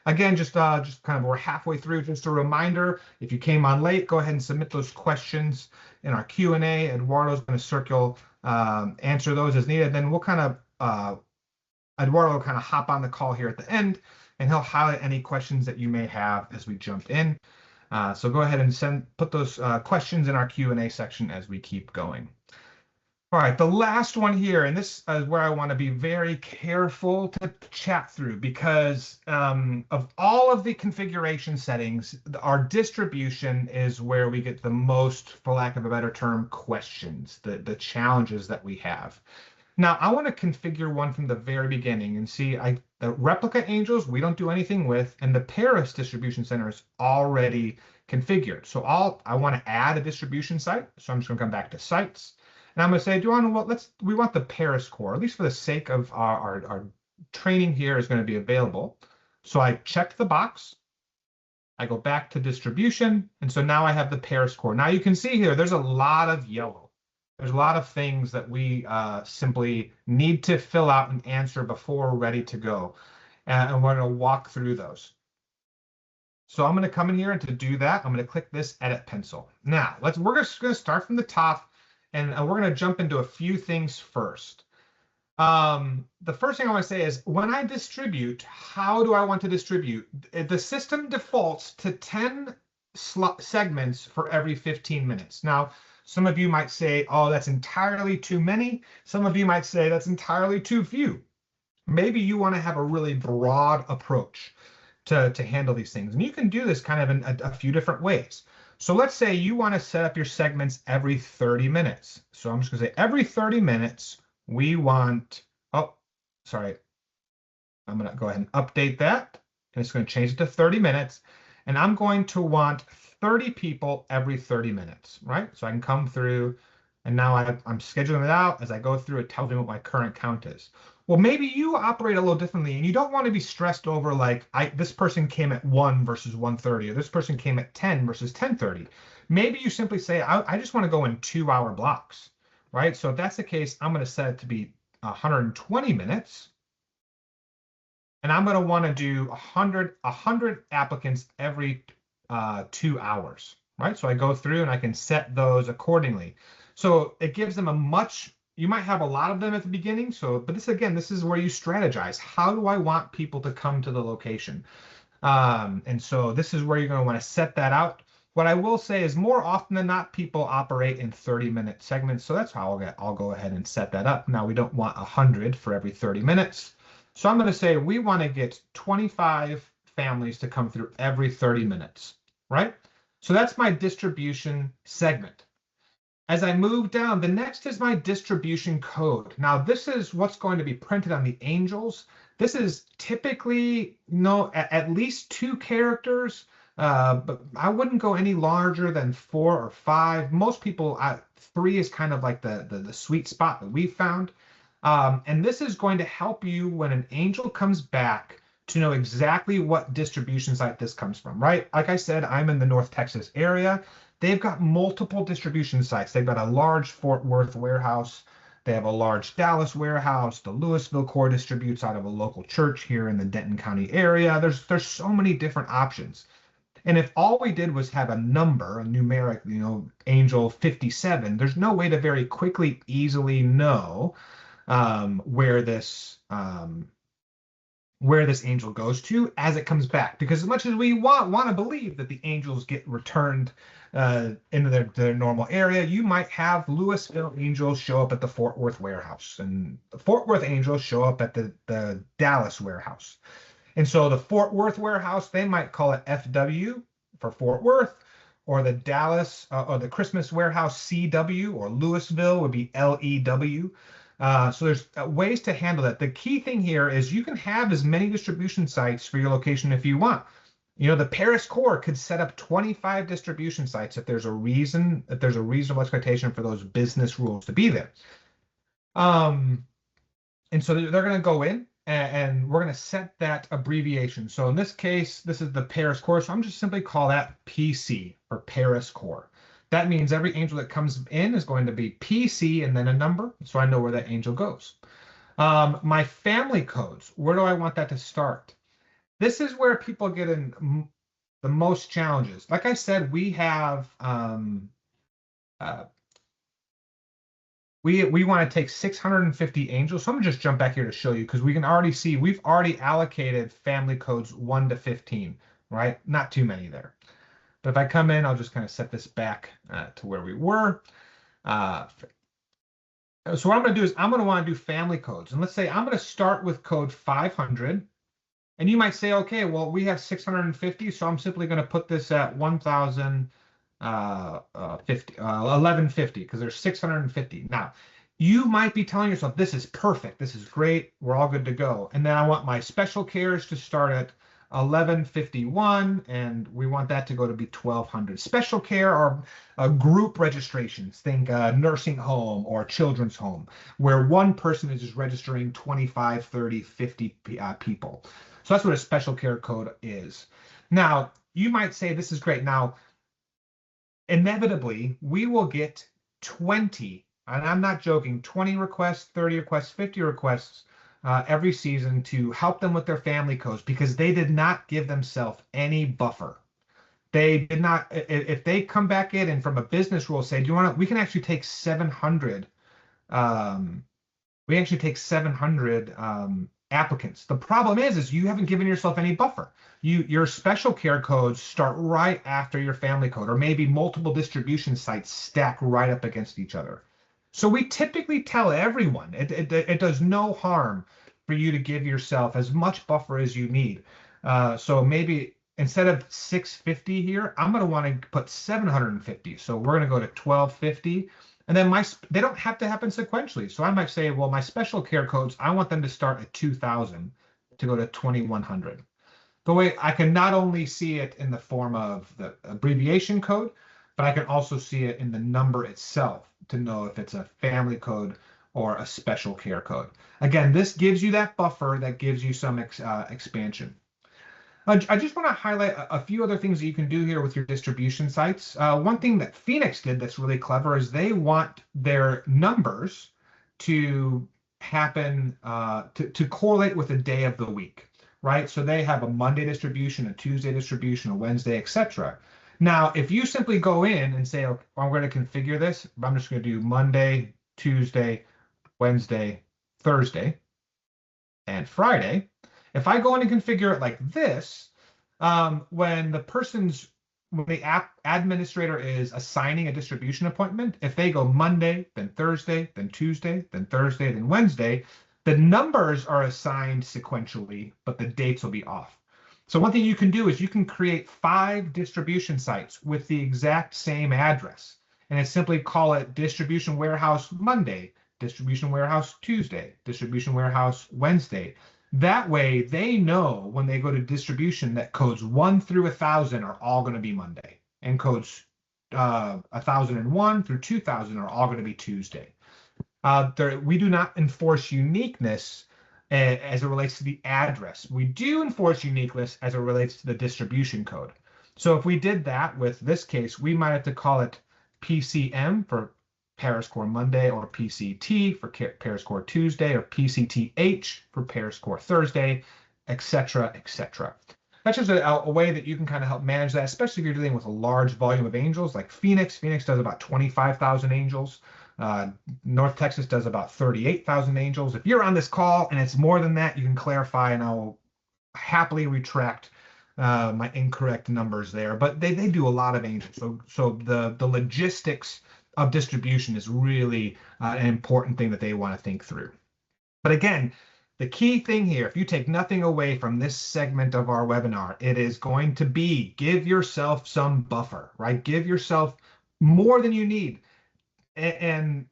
Again, just kind of we're halfway through. Just a reminder, if you came on late, go ahead and submit those questions in our Q&A. Eduardo's going to answer those as needed. Then we'll kind of, Eduardo will kind of hop on the call here at the end, and he'll highlight any questions that you may have as we jump in. So go ahead and put those questions in our Q&A section as we keep going. All right, the last one here, and this is where I want to be very careful to chat through because of all of the configuration settings, our distribution is where we get the most, for lack of a better term, questions, the challenges that we have. Now, I want to configure one from the very beginning and see the replica angels we don't do anything with, and the Paris distribution center is already configured. So I want to add a distribution site. So I'm just going to come back to sites. And I'm going to say, we want the Paris Core, at least for the sake of our training here is going to be available. So I check the box. I go back to distribution. And so now I have the Paris Core. Now you can see here, there's a lot of yellow. There's a lot of things that we simply need to fill out and answer before we're ready to go. And we're going to walk through those. So I'm going to come in here, and to do that, I'm going to click this Edit Pencil. Now, we're just going to start from the top. And we're going to jump into a few things first. The first thing I want to say is when I distribute, how do I want to distribute? The system defaults to 10 segments for every 15 minutes. Now, some of you might say, oh, that's entirely too many. Some of you might say that's entirely too few. Maybe you want to have a really broad approach to handle these things. And you can do this kind of in a few different ways. So let's say you want to set up your segments every 30 minutes. So I'm just going to say every 30 minutes, we want, I'm going to go ahead and update that. And it's going to change it to 30 minutes. And I'm going to want 30 people every 30 minutes, right? So I can come through, and now I'm scheduling it out. As I go through, it tells me what my current count is. Well, maybe you operate a little differently, and you don't want to be stressed over like this person came at 1 versus 1:30, or this person came at 10 versus 10:30. Maybe you simply say, I just want to go in 2-hour blocks, right? So if that's the case, I'm going to set it to be 120 minutes. And I'm going to want to do 100 applicants every 2 hours, right? So I go through and I can set those accordingly. So it gives them you might have a lot of them at the beginning. But this is where you strategize. How do I want people to come to the location? And so this is where you're going to want to set that out. What I will say is more often than not, people operate in 30-minute segments. So that's how I'll go ahead and set that up. Now, we don't want 100 for every 30 minutes. So I'm going to say we want to get 25 families to come through every 30 minutes, right? So that's my distribution segment. As I move down, the next is my distribution code. Now, this is what's going to be printed on the angels. This is typically at least 2 characters, but I wouldn't go any larger than 4 or 5. Most people, 3 is kind of like the sweet spot that we've found. And this is going to help you when an angel comes back to know exactly what distribution site this comes from, right? Like I said, I'm in the North Texas area. They've got multiple distribution sites. They've got a large Fort Worth warehouse. They have a large Dallas warehouse. The Louisville core distributes out of a local church here in the Denton County area. There's so many different options. And if all we did was have a number, a numeric, angel 57, there's no way to very quickly, easily know where this angel goes to as it comes back. Because as much as we want to believe that the angels get returned into their normal area, you might have Louisville angels show up at the Fort Worth warehouse, and the Fort Worth angels show up at the Dallas warehouse. And so the Fort Worth warehouse, they might call it FW for Fort Worth, or the Dallas or the Christmas warehouse CW, or Louisville would be LEW. So there's ways to handle that. The key thing here is you can have as many distribution sites for your location if you want. The Paris Core could set up 25 distribution sites if there's a reasonable expectation for those business rules to be there. And so they're going to go in and we're going to set that abbreviation. So in this case, this is the Paris Core. So I'm just simply call that PC for Paris Core. That means every angel that comes in is going to be PC and then a number, so I know where that angel goes. My family codes, where do I want that to start? This is where people get in the most challenges. Like I said, we have we want to take 650 angels. So I'm gonna just jump back here to show you, because we can already see we've already allocated family codes 1 to 15, right? Not too many there. But if I come in, I'll just kind of set this back to where we were. So what I'm going to do is I'm going to want to do family codes. And let's say I'm going to start with code 500. And you might say, okay, well, we have 650, so I'm simply going to put this at 1150, because there's 650. Now, you might be telling yourself, this is perfect. This is great. We're all good to go. And then I want my special cares to start at 1151, and we want that to go to be 1200. Special care are group registrations. Think nursing home or children's home, where one person is just registering 25, 30, 50 people. So that's what a special care code is. Now, you might say this is great. Now, inevitably, we will get 20, and I'm not joking, 20 requests, 30 requests, 50 requests every season to help them with their family codes, because they did not give themselves any buffer. They did not. If they come back in and from a business rule say, do you want to? We can actually take 700. We actually take 700 applicants. The problem is you haven't given yourself any buffer. Your special care codes start right after your family code, or maybe multiple distribution sites stack right up against each other. So we typically tell everyone it does no harm for you to give yourself as much buffer as you need. So maybe instead of 650 here, I'm going to want to put 750. So we're going to go to 1250. And then they don't have to happen sequentially. So I might say, well, my special care codes, I want them to start at 2000 to go to 2100. The way I can not only see it in the form of the abbreviation code, but I can also see it in the number itself to know if it's a family code or a special care code. Again, this gives you that buffer that gives you some expansion. I just want to highlight a few other things that you can do here with your distribution sites. One thing that Phoenix did that's really clever is they want their numbers to happen, to correlate with the day of the week, right? So they have a Monday distribution, a Tuesday distribution, a Wednesday, etc. Now, if you simply go in and say, okay, I'm going to configure this, I'm just going to do Monday, Tuesday, Wednesday, Thursday, and Friday. If I go in and configure it like this, when the app administrator is assigning a distribution appointment, if they go Monday, then Thursday, then Tuesday, then Thursday, then Wednesday, the numbers are assigned sequentially, but the dates will be off. So one thing you can do is you can create 5 distribution sites with the exact same address, and it's simply call it distribution warehouse Monday, distribution warehouse Tuesday, distribution warehouse Wednesday. That way they know when they go to distribution that codes 1 through 1000 are all going to be Monday, and codes 1001 through 2000 are all going to be Tuesday. We do not enforce uniqueness as it relates to the address. We do enforce uniqueness as it relates to the distribution code. So if we did that with this case, we might have to call it PCM for ParaScore Monday, or PCT for ParaScore Tuesday, or PCTH for ParaScore Thursday, etc., etc. That's just a way that you can kind of help manage that, especially if you're dealing with a large volume of angels like Phoenix. Phoenix does about 25,000 angels. North Texas does about 38,000 angels. If you're on this call and it's more than that, you can clarify, and I will happily retract my incorrect numbers there. But they do a lot of angels. So the logistics of distribution is really an important thing that they want to think through. But again, the key thing here, if you take nothing away from this segment of our webinar, it is going to be give yourself some buffer, right? Give yourself more than you need. And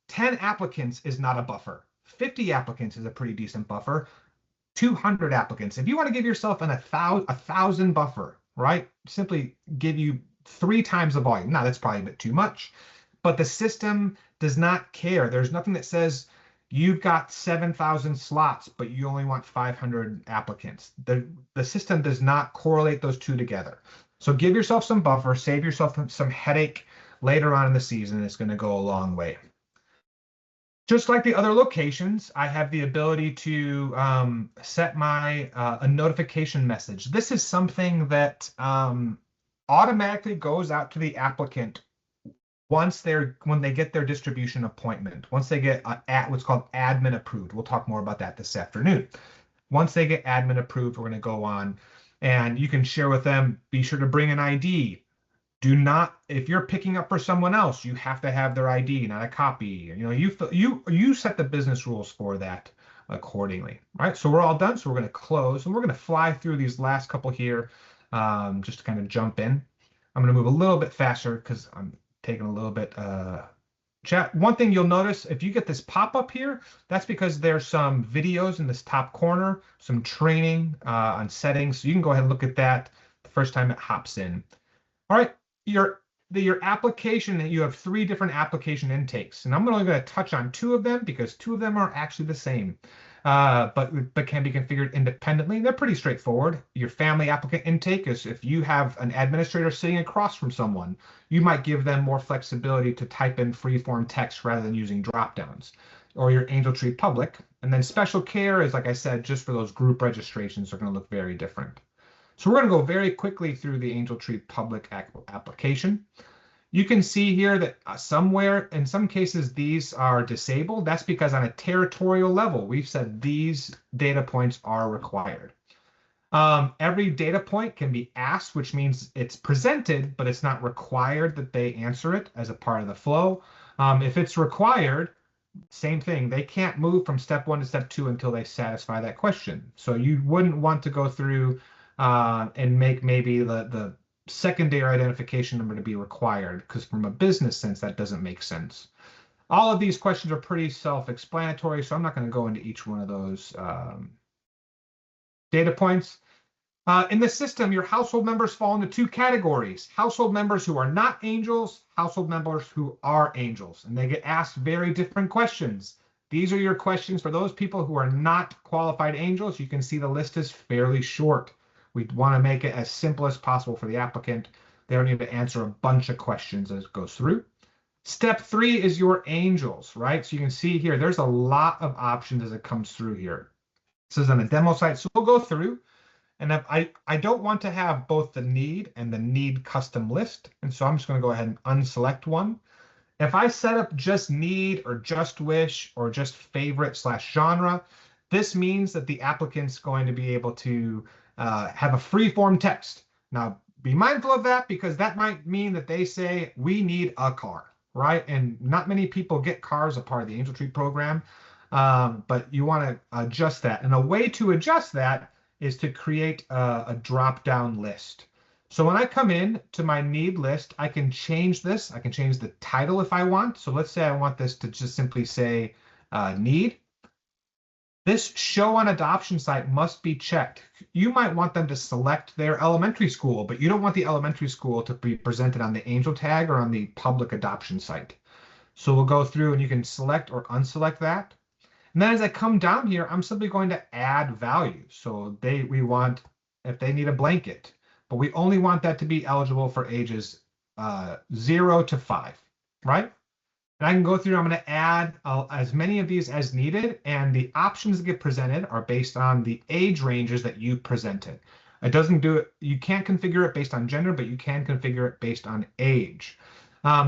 10 applicants is not a buffer. 50 applicants is a pretty decent buffer. 200 applicants. If you want to give yourself a thousand buffer, right? Simply give you 3 times the volume. Now that's probably a bit too much, but the system does not care. There's nothing that says you've got 7,000 slots, but you only want 500 applicants. The system does not correlate those two together. So give yourself some buffer, save yourself some headache later on in the season. It's going to go a long way. Just like the other locations, I have the ability to set my a notification message. This is something that automatically goes out to the applicant when they get their distribution appointment. Once they get what's called admin approved. We'll talk more about that this afternoon. Once they get admin approved, we're going to go on, and you can share with them. Be sure to bring an ID. Do not, if you're picking up for someone else, you have to have their ID, not a copy. You know, you set the business rules for that accordingly, right? So we're all done. So we're going to close, and we're going to fly through these last couple here, just to kind of jump in. I'm going to move a little bit faster because I'm taking a little bit chat. One thing you'll notice, if you get this pop-up here, that's because there's some videos in this top corner, some training on settings. So you can go ahead and look at that the first time it hops in. All right. Your application, you have 3 different application intakes, and I'm only going to touch on 2 of them because 2 of them are actually the same, but can be configured independently. They're pretty straightforward. Your family applicant intake is if you have an administrator sitting across from someone, you might give them more flexibility to type in free-form text rather than using drop-downs. Or your Angel Tree Public, and then Special Care is, like I said, just for those group registrations, are going to look very different. So we're going to go very quickly through the Angel Tree Public application. You can see here that somewhere, in some cases, these are disabled. That's because on a territorial level, we've said these data points are required. Every data point can be asked, which means it's presented, but it's not required that they answer it as a part of the flow. If it's required, same thing. They can't move from step 1 to step 2 until they satisfy that question. So you wouldn't want to go through and make maybe the secondary identification number to be required, because from a business sense, that doesn't make sense. All of these questions are pretty self-explanatory, so I'm not going to go into each one of those data points. In the system, your household members fall into 2 categories: household members who are not angels, household members who are angels, and they get asked very different questions. These are your questions for those people who are not qualified angels. You can see the list is fairly short. We want to make it as simple as possible for the applicant. They don't need to answer a bunch of questions as it goes through. Step 3 is your angels, right? So you can see here, there's a lot of options as it comes through here. This is on a demo site, so we'll go through. And if I don't want to have both the need and the need custom list. And so I'm just going to go ahead and unselect one. If I set up just need or just wish or just favorite / genre, this means that the applicant's going to be able to have a free form text. Now, be mindful of that, because that might mean that they say, we need a car, right? And not many people get cars as a part of the Angel Tree program, but you want to adjust that. And a way to adjust that is to create a drop-down list. So when I come in to my need list, I can change this. I can change the title if I want. So let's say I want this to just simply say need. This show on adoption site must be checked. You might want them to select their elementary school, but you don't want the elementary school to be presented on the Angel tag or on the public adoption site. So we'll go through and you can select or unselect that. And then as I come down here, I'm simply going to add value. So we want, if they need a blanket, but we only want that to be eligible for ages 0 to 5, right? And I can go through, I'm going to add as many of these as needed, and the options that get presented are based on the age ranges that you presented. It doesn't do it, you can't configure it based on gender, but you can configure it based on age.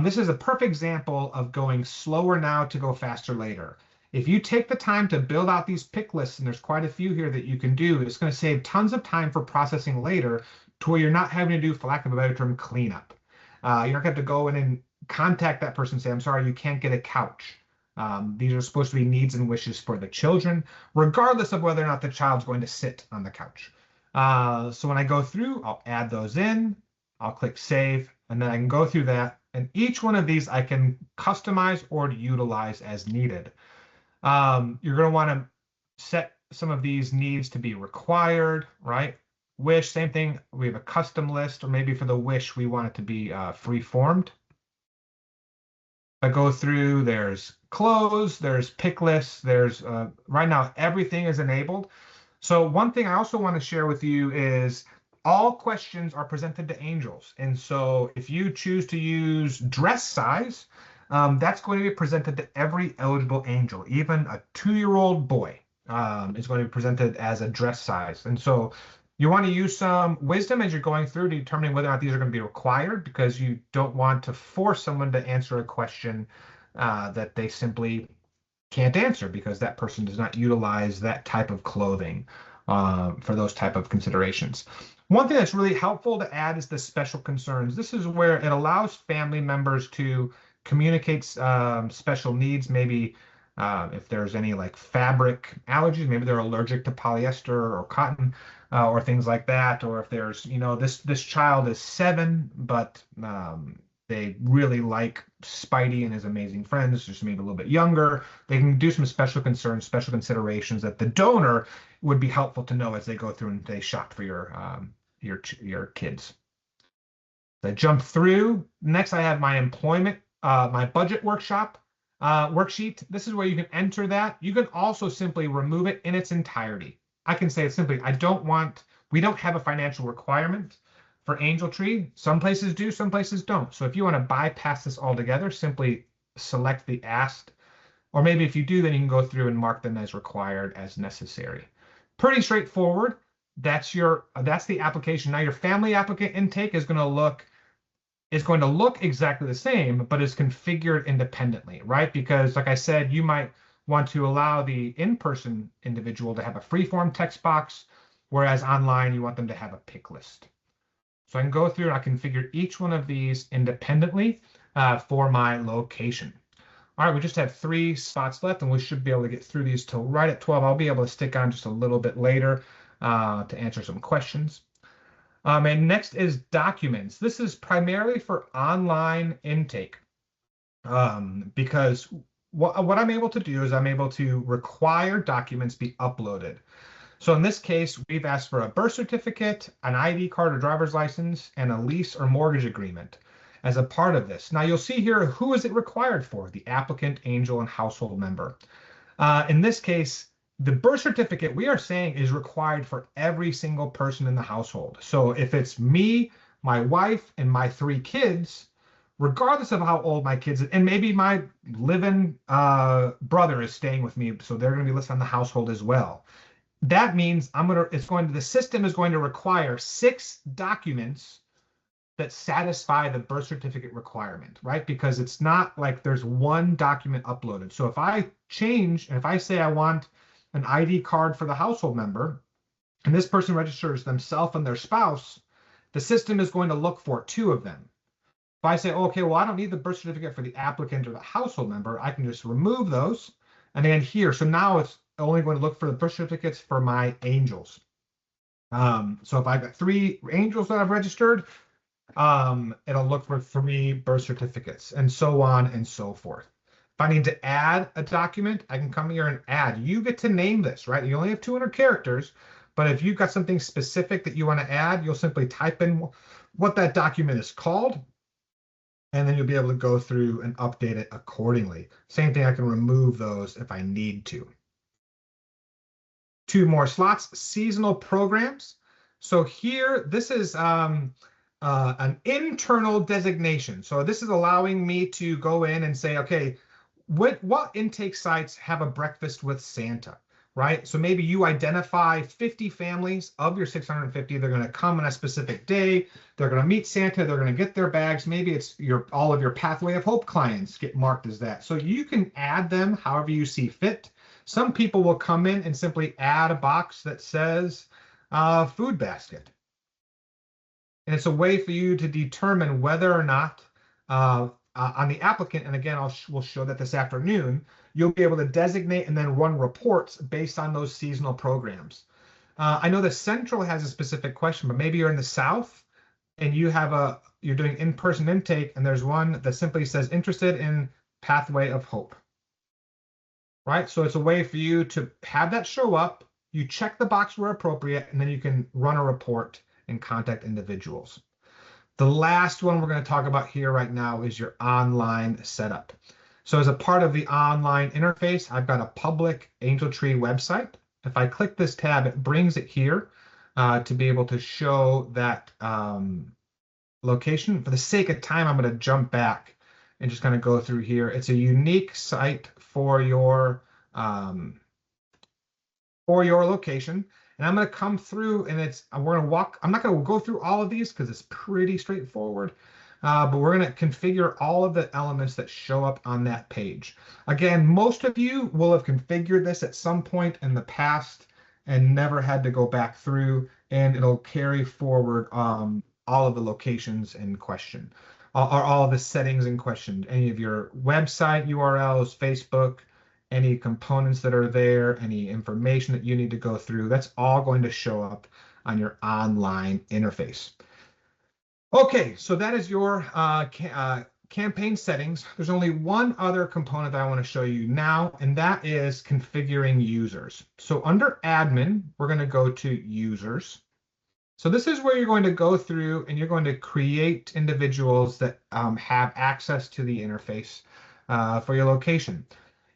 This is a perfect example of going slower now to go faster later. If you take the time to build out these pick lists, and there's quite a few here that you can do, it's going to save tons of time for processing later to where you're not having to do, for lack of a better term, cleanup. You're not going to have to go in and contact that person and say, I'm sorry, you can't get a couch. These are supposed to be needs and wishes for the children, regardless of whether or not the child's going to sit on the couch. So when I go through, I'll add those in, I'll click save, and then I can go through that. And each one of these I can customize or utilize as needed. You're going to want to set some of these needs to be required, right? Wish, same thing. We have a custom list, or maybe for the wish, we want it to be free-formed. I go through, there's close, there's pick lists, there's right now everything is enabled. So one thing I also want to share with you is all questions are presented to angels. And so if you choose to use dress size, that's going to be presented to every eligible angel. Even a 2-year-old boy is going to be presented as a dress size. And so you want to use some wisdom as you're going through to determine whether or not these are going to be required, because you don't want to force someone to answer a question that they simply can't answer because that person does not utilize that type of clothing for those type of considerations. One thing that's really helpful to add is the special concerns. This is where it allows family members to communicate special needs, maybe if there's any like fabric allergies, maybe they're allergic to polyester or cotton or things like that. Or if there's, this child is 7, but they really like Spidey and his amazing friends, just maybe a little bit younger. They can do some special concerns, special considerations that the donor would be helpful to know as they go through and they shop for your kids. I jump through. Next, I have my employment, my budget workshop worksheet. This is where you can enter that. You can also simply remove it in its entirety. I can say it simply, we don't have a financial requirement for Angel Tree. Some places do, some places don't. So if you want to bypass this altogether, simply select the asked, or maybe if you do, then you can go through and mark them as required as necessary. Pretty straightforward. That's the application. Now your family applicant intake is going to look exactly the same, but is configured independently, right? Because like I said, you might want to allow the in-person individual to have a free-form text box, whereas online you want them to have a pick list. So I can go through and I configure each one of these independently for my location. All right, we just have 3 spots left, and we should be able to get through these till right at 12. I'll be able to stick on just a little bit later to answer some questions. And next is documents. This is primarily for online intake because what I'm able to do is I'm able to require documents be uploaded. So in this case, we've asked for a birth certificate, an ID card or driver's license, and a lease or mortgage agreement as a part of this. Now you'll see here, who is it required for? The applicant, angel, and household member. In this case, the birth certificate we are saying is required for every single person in the household. So if it's me, my wife, and my 3 kids, regardless of how old my kids, and maybe my living brother is staying with me, so they're going to be listed on the household as well. That means the system is going to require 6 documents that satisfy the birth certificate requirement, right? Because it's not like there's one document uploaded. So if I change, and if I say I want an ID card for the household member, and this person registers themselves and their spouse, the system is going to look for 2 of them. If I say, okay, well, I don't need the birth certificate for the applicant or the household member, I can just remove those. And then here, so now it's only going to look for the birth certificates for my angels. So if I've got 3 angels that I've registered, it'll look for 3 birth certificates, and so on and so forth. If I need to add a document, I can come here and add. You get to name this, right? You only have 200 characters, but if you've got something specific that you want to add, you'll simply type in what that document is called, and then you'll be able to go through and update it accordingly. Same thing, I can remove those if I need to. 2 more slots, seasonal programs. So here, this is an internal designation. So this is allowing me to go in and say, okay, what intake sites have a breakfast with Santa, right? So maybe you identify 50 families of your 650. They're going to come on a specific day. They're going to meet Santa. They're going to get their bags. Maybe it's all of your Pathway of Hope clients get marked as that. So you can add them however you see fit. Some people will come in and simply add a box that says food basket. And it's a way for you to determine whether or not on the applicant, and again, we'll show that this afternoon, you'll be able to designate and then run reports based on those seasonal programs. I know the Central has a specific question, but maybe you're in the South and you're doing in-person intake, and there's one that simply says interested in Pathway of Hope. Right? So it's a way for you to have that show up, you check the box where appropriate, and then you can run a report and contact individuals. The last one we're going to talk about here right now is your online setup. So as a part of the online interface, I've got a public AngelTree website. If I click this tab, it brings it here to be able to show that location. For the sake of time, I'm going to jump back and just kind of go through here. It's a unique site for your location. And I'm going to come through and we're going to walk. I'm not going to go through all of these because it's pretty straightforward, but we're going to configure all of the elements that show up on that page. Again, most of you will have configured this at some point in the past and never had to go back through, and it'll carry forward all of the locations in question, or all of the settings in question, any of your website URLs, Facebook, any components that are there, any information that you need to go through, that's all going to show up on your online interface. Okay, so that is your campaign settings. There's only one other component that I want to show you now, and that is configuring users. So under admin, we're going to go to users. So this is where you're going to go through and you're going to create individuals that have access to the interface for your location.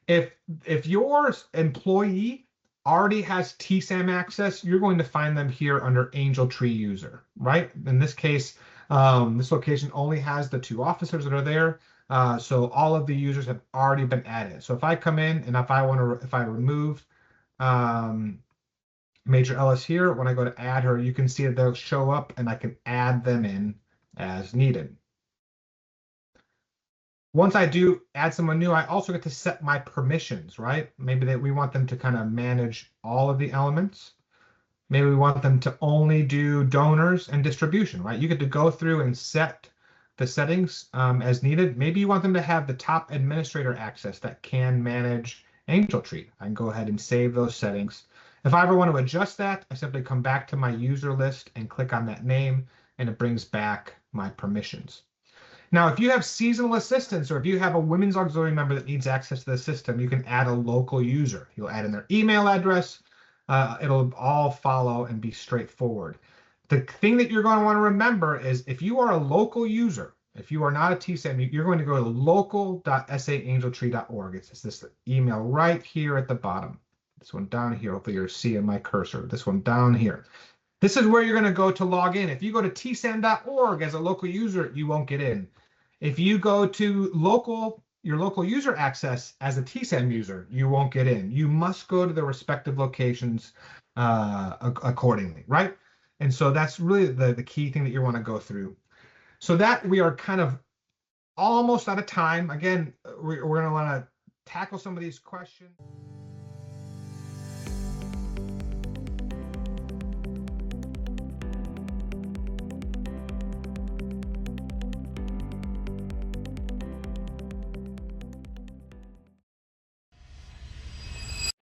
If your employee already has TSAM access, you're going to find them here under AngelTree user, right? In this case, this location only has the 2 officers that are there. So all of the users have already been added. So if I come in and if I remove Major Ellis here, when I go to add her, you can see that they'll show up and I can add them in as needed. Once I do add someone new, I also get to set my permissions, right? Maybe that we want them to kind of manage all of the elements. Maybe we want them to only do donors and distribution, right? You get to go through and set the settings as needed. Maybe you want them to have the top administrator access that can manage AngelTree. I can go ahead and save those settings. If I ever want to adjust that, I simply come back to my user list and click on that name, and it brings back my permissions. Now, if you have seasonal assistants or if you have a women's auxiliary member that needs access to the system, you can add a local user. You'll add in their email address. It'll all follow and be straightforward. The thing that you're going to want to remember is if you are a local user, if you are not a TSAM, you're going to go to local.saangeltree.org. It's this email right here at the bottom. This one down here. Hopefully you're seeing my cursor. This one down here. This is where you're going to go to log in. If you go to tsam.org as a local user, you won't get in. If you go to your local user access as a TSAM user, you won't get in. You must go to the respective locations accordingly, right? And so that's really the key thing that you want to go through. So that we are kind of almost out of time. Again, we're going to want to tackle some of these questions.